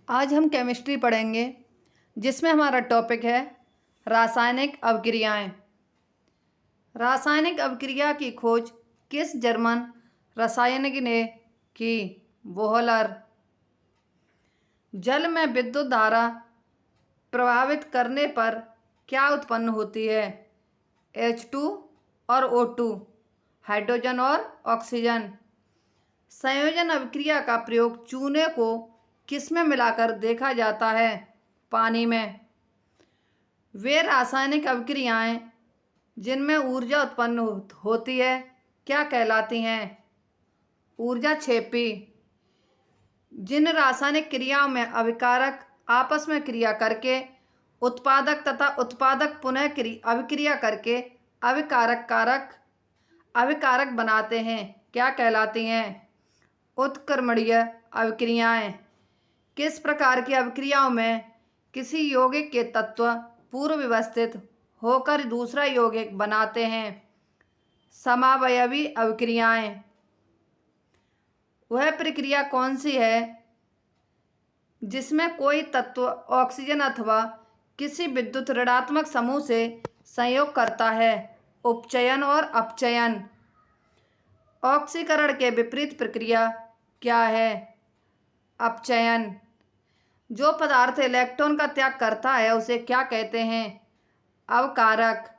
आज हम केमिस्ट्री पढ़ेंगे जिसमें हमारा टॉपिक है रासायनिक अभिक्रियाएं। रासायनिक अभिक्रिया की खोज किस जर्मन रसायनज्ञ ने की? वोहलर। जल में विद्युत धारा प्रभावित करने पर क्या उत्पन्न होती है? H2 और O2, हाइड्रोजन और ऑक्सीजन। संयोजन अभिक्रिया का प्रयोग चूने को किसमें मिलाकर देखा जाता है? पानी में। वे रासायनिक अभिक्रियाएं जिनमें ऊर्जा उत्पन्न होती है क्या कहलाती हैं? ऊर्जा क्षेपी। जिन रासायनिक क्रियाओं में अभिकारक आपस में क्रिया करके उत्पादक तथा उत्पादक पुनः अभिक्रिया करके अभिकारक बनाते हैं क्या कहलाती हैं? उत्क्रमणीय अभिक्रियाएं। किस प्रकार की अभिक्रियाओं में किसी यौगिक के तत्व पूर्व व्यवस्थित होकर दूसरा यौगिक बनाते हैं? समावयवी अभिक्रियाएं। वह प्रक्रिया कौन सी है जिसमें कोई तत्व ऑक्सीजन अथवा किसी विद्युत ऋणात्मक समूह से संयोग करता है? उपचयन और अपचयन। ऑक्सीकरण के विपरीत प्रक्रिया क्या है? अपचयन। जो पदार्थ इलेक्ट्रॉन का त्याग करता है उसे क्या कहते हैं? अवकारक।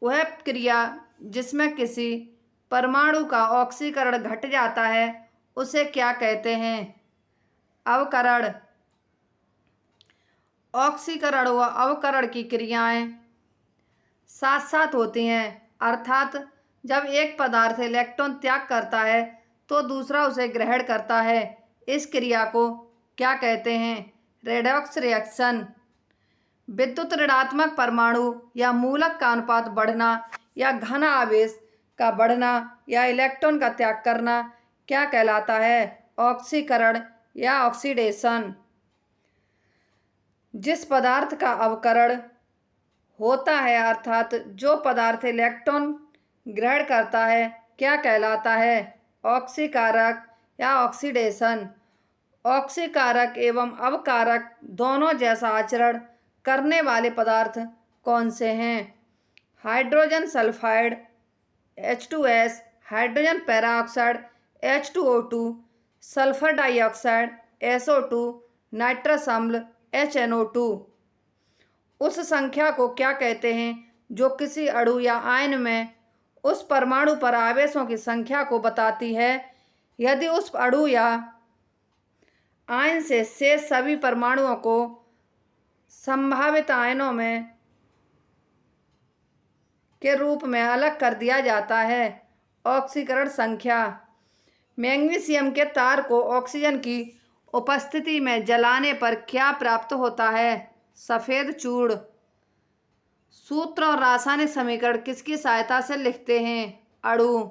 वह क्रिया जिसमें किसी परमाणु का ऑक्सीकरण घट जाता है उसे क्या कहते हैं? अवकरण। ऑक्सीकरण व अवकरण की क्रियाएं साथ साथ होती हैं, अर्थात जब एक पदार्थ इलेक्ट्रॉन त्याग करता है तो दूसरा उसे ग्रहण करता है। इस क्रिया को क्या कहते हैं? Redox reaction. विद्युत ऋणात्मक परमाणु या मूलक का अनुपात बढ़ना या घन आवेश का बढ़ना या इलेक्ट्रॉन का त्याग करना क्या कहलाता है? ऑक्सीकरण या ऑक्सीडेशन। जिस पदार्थ का अवकरण होता है अर्थात जो पदार्थ इलेक्ट्रॉन ग्रहण करता है क्या कहलाता है? ऑक्सीकारक या ऑक्सीडेशन। ऑक्सीकारक एवं अवकारक दोनों जैसा आचरण करने वाले पदार्थ कौन से हैं? Hydrogen sulphide H2S, hydrogen peroxide H2O2, sulphur dioxide SO2, nitrous अम्ल HNO2। उस संख्या को क्या कहते हैं जो किसी अणु या आयन में उस परमाणु पर आवेशों की संख्या को बताती है? यदि उस अणु या आयन से शेष सभी परमाणुओं को संभावित आयनों में के रूप में अलग कर दिया जाता है। ऑक्सीकरण संख्या। मैग्नीशियम के तार को ऑक्सीजन की उपस्थिति में जलाने पर क्या प्राप्त होता है? सफेद चूर्ण। सूत्र और रासायनिक समीकरण किसकी सहायता से लिखते हैं? अणु।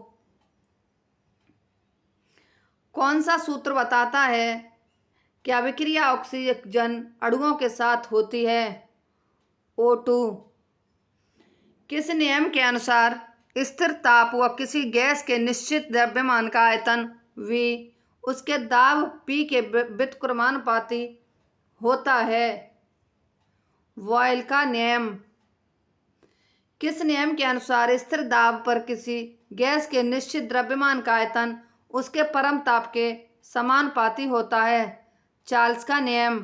कौन सा सूत्र बताता है कि अभिक्रिया ऑक्सीजन अणुओं के साथ होती है? O2। किस नियम के अनुसार स्थिर ताप व किसी गैस के निश्चित द्रव्यमान का आयतन V उसके दाब P के व्युत्क्रमानुपाती होता है? बॉयल का नियम। किस नियम के अनुसार स्थिर दाब पर किसी गैस के निश्चित द्रव्यमान का आयतन उसके परम ताप के समानुपाती होता है? चार्ल्स का नियम।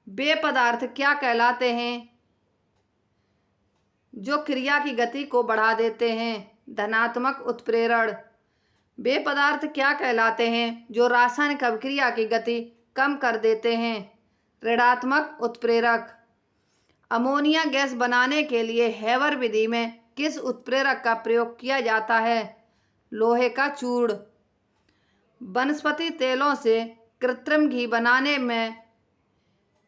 वे पदार्थ क्या कहलाते हैं जो क्रिया की गति को बढ़ा देते हैं? धनात्मक उत्प्रेरण। वे पदार्थ क्या कहलाते हैं जो रासायनिक अभिक्रिया की गति कम कर देते हैं? ऋणात्मक उत्प्रेरक। अमोनिया गैस बनाने के लिए हेवर विधि में किस उत्प्रेरक का प्रयोग किया जाता है? लोहे का चूर्ण। वनस्पति तेलों से कृत्रिम घी बनाने में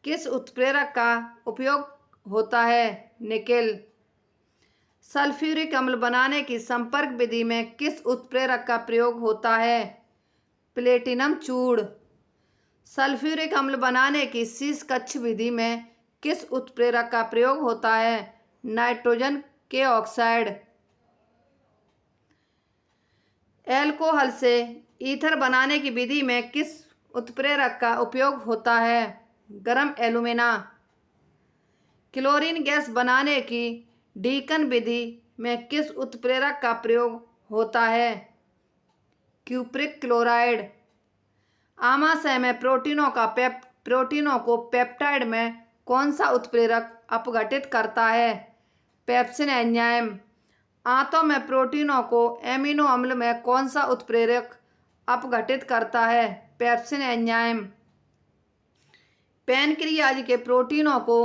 किस उत्प्रेरक का उपयोग होता है? निकेल। सल्फ्यूरिक अम्ल बनाने की संपर्क विधि में किस उत्प्रेरक का प्रयोग होता है? प्लेटिनम चूर्ण। सल्फ्यूरिक अम्ल बनाने की शीश कक्ष विधि में किस उत्प्रेरक का प्रयोग होता है? नाइट्रोजन के ऑक्साइड। एल्कोहल से ईथर बनाने की विधि में किस उत्प्रेरक का उपयोग होता है? गरम एल्यूमिना। क्लोरीन गैस बनाने की डीकन विधि में किस उत्प्रेरक का प्रयोग होता है? Cupric chloride. आमाशय में प्रोटीनों को पेप्टाइड में कौन सा उत्प्रेरक अपघटित करता है? Pepsin enzyme. आंतों में प्रोटीनों को एमिनो अम्ल में कौन सा उत्प्रेरक अपघटित करता है? Pepsin enzyme. पैनक्रियाज के प्रोटीनों को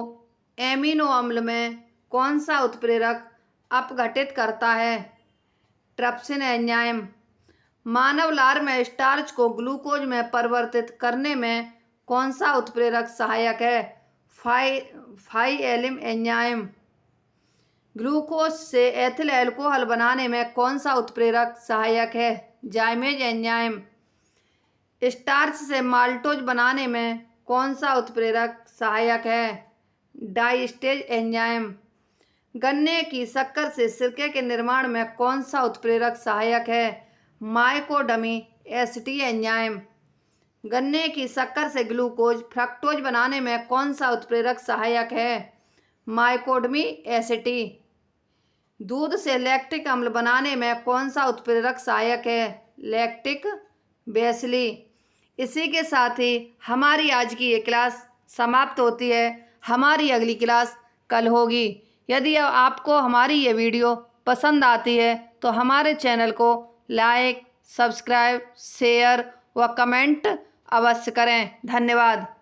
एमिनो अम्ल में कौन सा उत्प्रेरक अपघटित करता है? Trypsin enzyme. मानव लार में स्टार्च को ग्लूकोज में परिवर्तित करने में कौन सा उत्प्रेरक सहायक है? फाइएलिन एंजाइम। ग्लूकोज से एथिल अल्कोहल बनाने में कौन सा उत्प्रेरक सहायक है? जाइमेज एंजाइम। स्टार्च से माल्टोज बनाने में कौन सा उत्प्रेरक सहायक है? Diastase enzyme. गन्ने की शक्कर से सिरके के निर्माण में कौन सा उत्प्रेरक सहायक है? माइकोडमी एसिटी एंजाइम। गन्ने की शक्कर से ग्लूकोज फ्रक्टोज बनाने में कौन सा उत्प्रेरक सहायक है? माइकोडमी एसिटी। दूध से लैक्टिक अम्ल बनाने में कौन सा उत्प्रेरक सहायक है? Lactic bacilli. इसी के साथ ही हमारी आज की ये क्लास समाप्त होती है। हमारी अगली क्लास कल होगी। यदि आपको हमारी ये वीडियो पसंद आती है तो हमारे चैनल को लाइक, सब्सक्राइब, शेयर व कमेंट अवश्य करें। धन्यवाद।